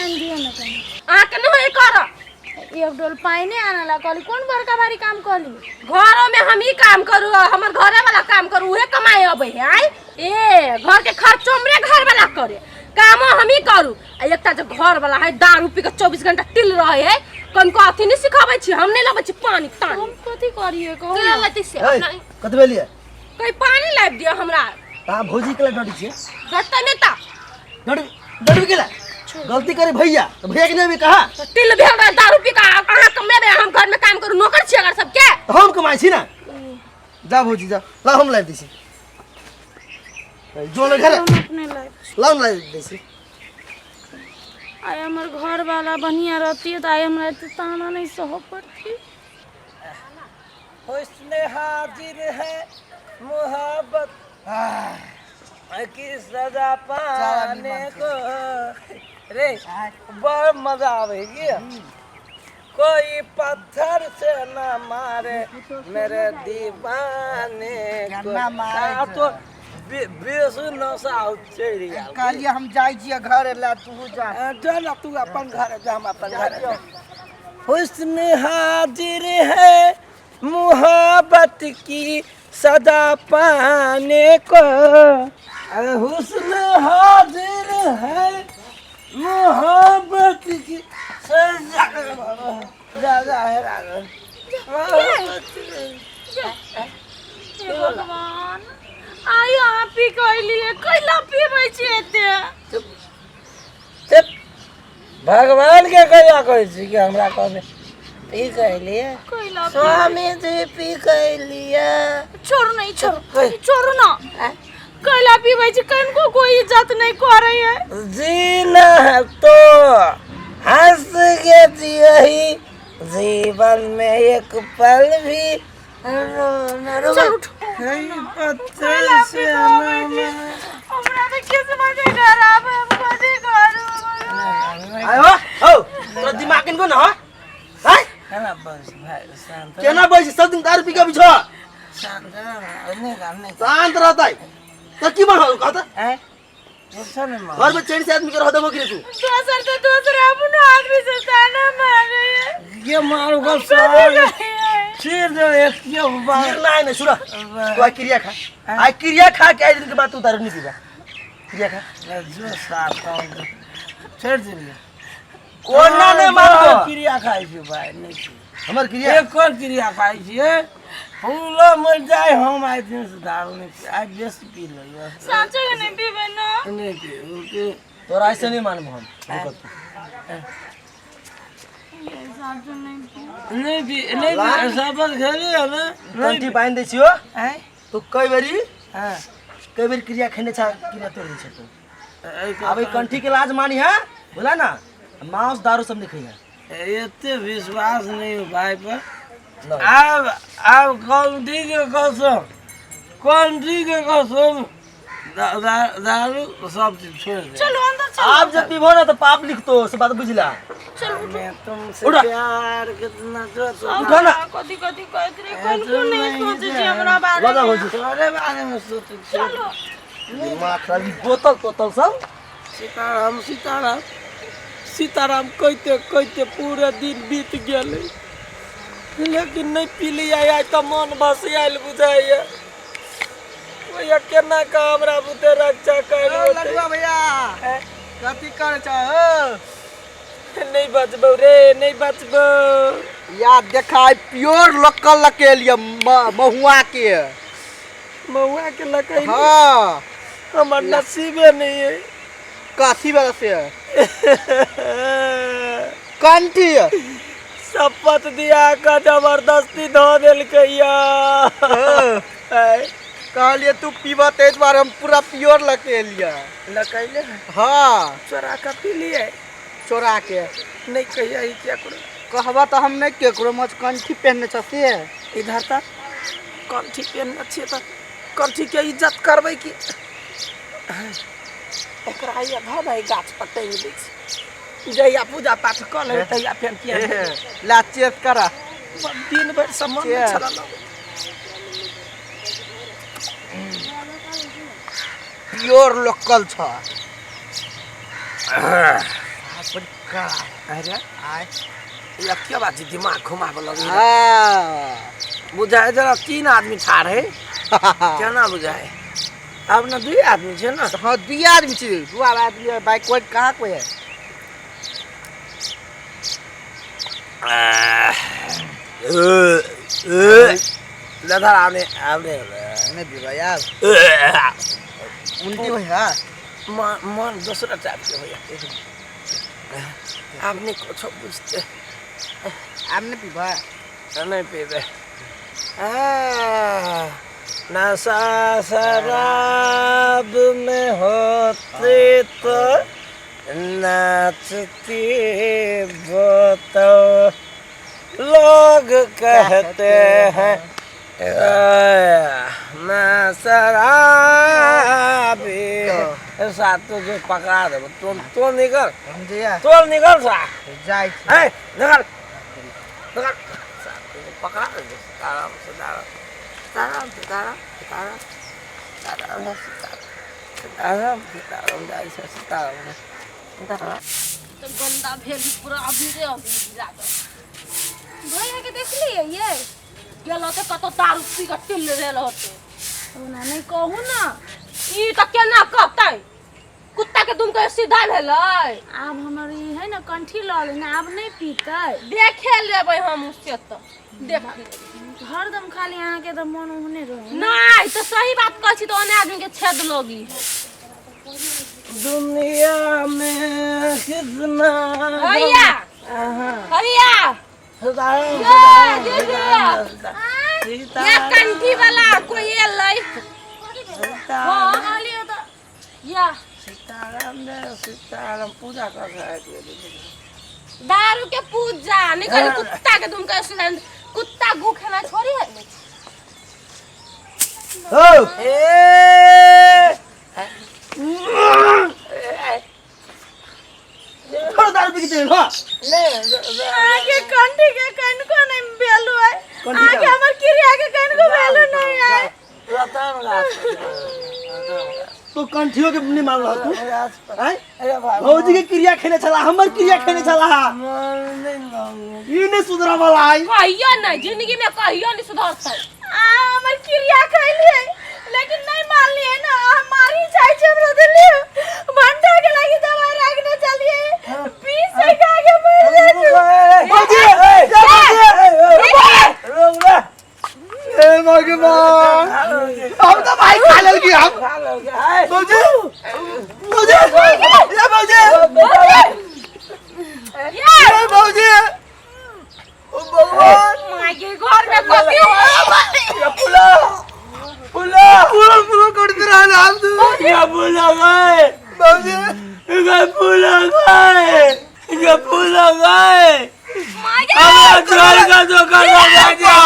पानी दिए ना कहीं आ के नहीं कर एक डोल पानी आना कहली कौन बड़का भारी काम कहली घरों में हम ही काम करू हमर घरे वाला काम करू उहे कमाए अबे है आई ए घर के खर्चो हमरे घर वाला करे काम हम ही करू आ एकटा जो घर वाला है दारू पी के 24 घंटा टिल रहे है कौन को अथी नहीं सिखाबै छी हम नहीं लबै छी पानी तानी हम कथी करिए कहो के लती से कतबे लिए कोई पानी लाब दियो हमरा ता भौजी के डटी छे गत्ता नेता डटी के गलती करे भैया तो भैया के ने भी कहा तो टिल भेल रहे दारू पी के कहां कमेबे हम घर में काम करू नौकर छी अगर सब के तो हम कमाई छी ना जा भौजी जा ला हम ला दी छी जो ले घर अपने लाइफ ला ला दी छी आय हमर घर वाला बढ़िया रहती है तो आय हमरा इतना ताना नहीं सह पड़ती हुस्न हाजिर है मोहब्बत की सजा पाने को रे बड़ मजा आवेगी कोई पत्थर से न मारे मेरे दीवाने को तो बेसु नशा चढ़ गया कहलिए हम जाई छिए घर ला तू जा चल तू अपन घर जा हम अपन घर हुस्न हाजिर है मोहब्बत की सदा पाने को हुस्न हाजिर है मोहब्बत की सजा जा है भगवान आई आप ही कहलिए कैला पीबै छी एते चुप भगवान के कहिया कहै छी कि हमरा कहने पी कहलिए कैला स्वामी जी पी कहलिए छोड़ नहीं छोड़ ना कैला पीबै छी कनको कोई इज्जत नहीं करे है जीना है तो हंस के जियही जीवन में एक पल भी चल उठ कैला से हमरा तो किस्मत खराब है हम कैसे करूं आयो ओ तोरा दिमाग किनको न हो हाय ना बस भाई शांत केना बैसी सब दिन दारू पी के बिछो शांत नहीं शांत रहता है तो की बन हो कहता है सुन मां घर में चैन से आदमी के रह देबो कि तू दूसरे अपना आदमी से ताना मारे ये मारू को साल सिर दे एक ये बार नहीं नहीं सुरा तू आ क्रिया खा आ क्रिया खा के 1 दिन के बाद तू दारू नहीं पीबा क्रिया खा जो साफ काम छोड़ दे कोना ने मारो क्रिया खाई छी भाई नहीं हमर क्रिया एक और क्रिया खाई छी फूलो मर जाए हम आए दिन से दारू नहीं आज बेस पी लो साँचो के नहीं पीबे ना नहीं पी ओके तोरा ऐसे नहीं मानब हम ये साँचो नहीं पी नहीं भी शपथ खेली है ना कंठी बांध दे छियो हैं तू कई बारी हां कई बारी क्रिया खने छा क्रिया तोड़ दे छ तू अब कंठी के लाज मानी है बोला ना मांस दारू सब नहीं खाइए इतने विश्वास नहीं हो भाई पर अब कंठी के कसम दारू सब चीज छोड़ दे चलो अंदर चलो आप जब पीबो ना तो पाप लिख तो से बात बुझला मैं तुमसे उठा। प्यार कितना करता उठा ना कथी कथी कहत रे कनको नहीं सोचे छी हमरा बारे लगा हो में जी तुम्हारे बारे में सोच चलो दिमाग खराब बोतल सब सीताराम कहते पूरे दिन बीत गए लेकिन नहीं पी लिया तो मन बस आयल बुझाइए भैया केना का हमरा बुते रक्षा कर भैया कथी करे छ नहीं बचबो रे नहीं बचबो या देखाय प्योर लोकल लकेलिए महुआ के लकई हां हमर नसीबे नहीं है काठी वाला से कंठी शपथ दिया का जबरदस्ती धो दिल कैया कहलिए तू पीबा तेज बार हम पूरा प्योर लकेलिए लकैले हां चोरा का पी लिए चोरा के नहीं कहिया ही क्या करो कहबा तो हम नहीं केकरो मच कंठी पहनने छ से इधर तक कंठी पहन अच्छे तक कंठी के इज्जत करबै की एकरा या भ भाई गाछ पट्टे मिलै जइया पूजा पाठ कर ले तइया फेन किया ला चेक करा दिन भर सम्मान चला लो प्योर लोकल छ का अरे आय ये क्या बात दिमाग घुमा लगी हां बुझाए जरा 3 आदमी छाड़ है क्या ना बुझाए अब ना 2 आदमी छे ना हां 2 आदमी छी 2 आदमी बाइक कोई कहां कोई है लगा आपने आपने नहीं भी यार उल्टी भैया मन दूसरा चाप के भैया आपने कुछ पूछते आपने पीवा नहीं पीते नशा शराब में होती तो नाचती बोतो लोग कहते हैं मैं शराबी साथ तुझे पकड़ा दे तो निकल समझिया तो निकल सा जाय निकल निकल पकड़ा दे आराम से आराम से तो गंदा भेल पूरा अभी लागल भैया के देख लिए ये गेल होते कतो दारू पी के टिल रेल होते ओना नहीं कहू ना ई त केना कहतै कुत्ता के दुम के सीधा भेलै अब हमर ई है ना कंठी ल ले ना अब नहीं पीते देखे लेबै हम उससे त देख हरदम खाली यहाँ के तो मन होने रहे नहीं तो सही बात कहै छी तो ओने आदमी के छेद लोगी दुनिया में कितना भैया भैया ये कंठी वाला कोई एलै हां आलियो त या सीताराम पूजा कर रहा है दारू के पूजा नहीं करे कुत्ता के तुम कैसे कुत्ता गु खाना छोड़ी है हो थोड़ा दारू पी के चल हो आगे कंठी के कन को नहीं बेलू है आगे हमर क्रिया के कन को बेलू नहीं है रतन गाछ तो कंठियों के नहीं मान रहा तू हैं अरे भाई भौजी के क्रिया खेले चला हमर क्रिया खेले चला ये नहीं सुधरा वाला है कहियो नहीं जिंदगी में कहियो नहीं सुधरतै हमर क्रिया खैली है लेकिन नहीं मान लिए ना हमारी चाय चमरा दिली भंडा के लगी दवाई रखने चलिए पीस से के आगे बढ़ जाए भौजी रोक ना ए भगवान हम तो भाई खा लेल की हम भौजी भौजी ये भौजी ये भौजी ओ भगवान मां के घर में कभी ये पुला पुला पुला पुला कर दे रहा है हम ये पुला गए भौजी ये पुला गए ये पुला गए अब चल का दुकान लगा दिया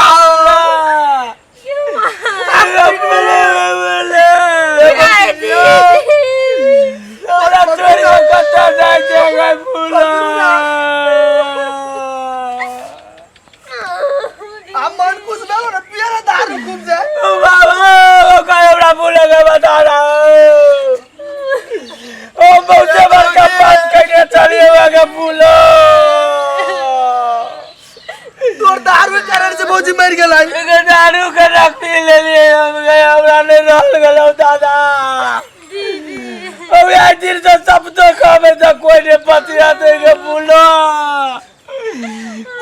ये पुला अरे चोरी करता जाएगा पुला हम मन कुछ बेलो ना पिया दारू खूब जाए ओ बाबा का एवढा पुला का बता रहा ओ बहुत बड़का बात करके चलिए वाला पुला तोर दारू कारण से भौजी मर गेल है दारू के रखती ले लिए हम गए हमरा ने रहल गेलो दादा दीदी ओ यार दिन से सब तो खावे तो कोई ने पतिया दे के पुला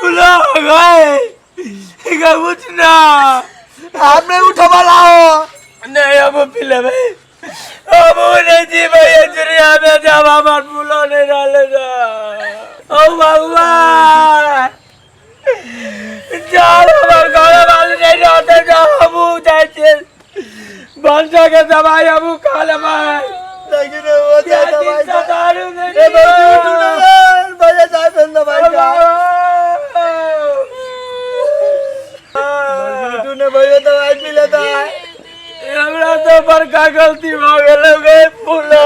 पुला गए इका कुछ ना आपने उठवा लाओ नहीं अब पी ले भाई अब नहीं जी भाई दुनिया में जब हमार पुला नहीं डालेगा ओ भगवान जान हमार घर वाले नहीं रहते जो हम जाते बंजा के दवाई हम खा ले भाई लेकिन वो दवाई दारू नहीं भैया साहब दवाई का तूने भैया दवाई पी लेता है हमरा तो बड़का गलती हो गए पुला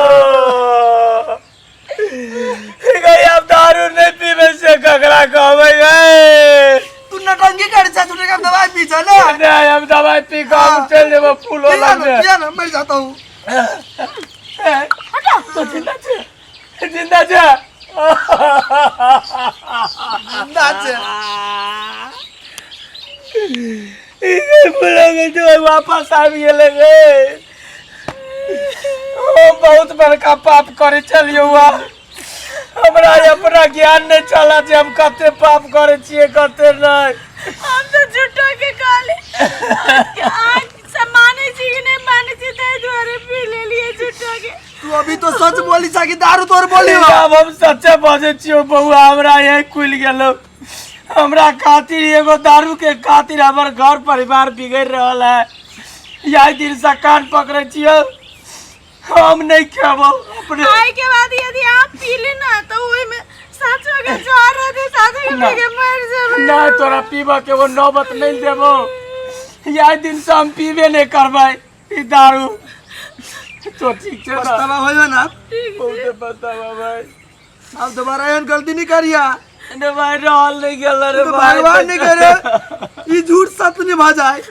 गई अब दारू नहीं पीवे से ककरा कहवे गए तू नटंगी कर छ तूने कब दवाई पी छ ना नहीं हम दवाई पी के हम चल देबो पुलो लगे पिया ना मैं जाता हूं हटो तो जिंदा छ नाच वापस आ गए ओ बहुत बड़का पाप करे चलियो हुआ हमरा अपना ज्ञान नहीं चला जे हम कते पाप करे छिए कते नहीं हम तो झूठो के काले आज समाने छी कि नहीं माने छी ताई द्वारे पी ले लिए झूठो के। तू अभी तो सच बोली सा कि दारू तोर बोली अब हम सच्चे बजे छियो बउआ हमरा यही खुल गेलो हमरा खातिर एगो दारू के खातिर हमर घर परिवार बिगड़ रहल है यही दिन से कान पकड़े छियो हम नहीं खेबो अपने आई के बाद यदि आप पी ले ना तो ओई में साचो के जोर होते साचो के लेके मर जाबे ना तोरा पीबा के वो नौबत नहीं देबो यही दिन से हम पीबे नहीं करबै ई दारू तो ठीक है पछतावा होइबे ना बहुत पछतावा भाई अब दोबारा एहन गलती नहीं करिया ने भाई रहल नहीं गेल रे तो भाई भगवान नहीं करे ई झूठ सत्य निभा जाए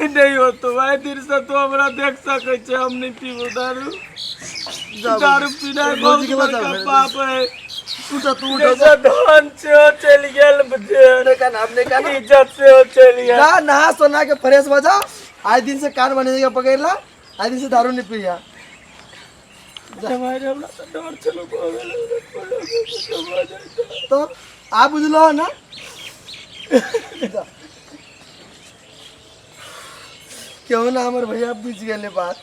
नहीं हो तो भाई दिन से तो हमरा देख सके छे हम नहीं पीबो दारू दारू पीना बहुत बड़का पाप है तू जैसे धन से हो चल गेल मुझे का नाम ने का इज्जत से हो चल गेल ना नहा सोना के फ्रेश हो जा आज दिन से कान बने का पकड़ ला आज दिन से दारू नहीं पिया हमारे हमरा तो डर चलो बोल तो आप बुझलो ना क्यों ना हमारे भैया बीच गए बात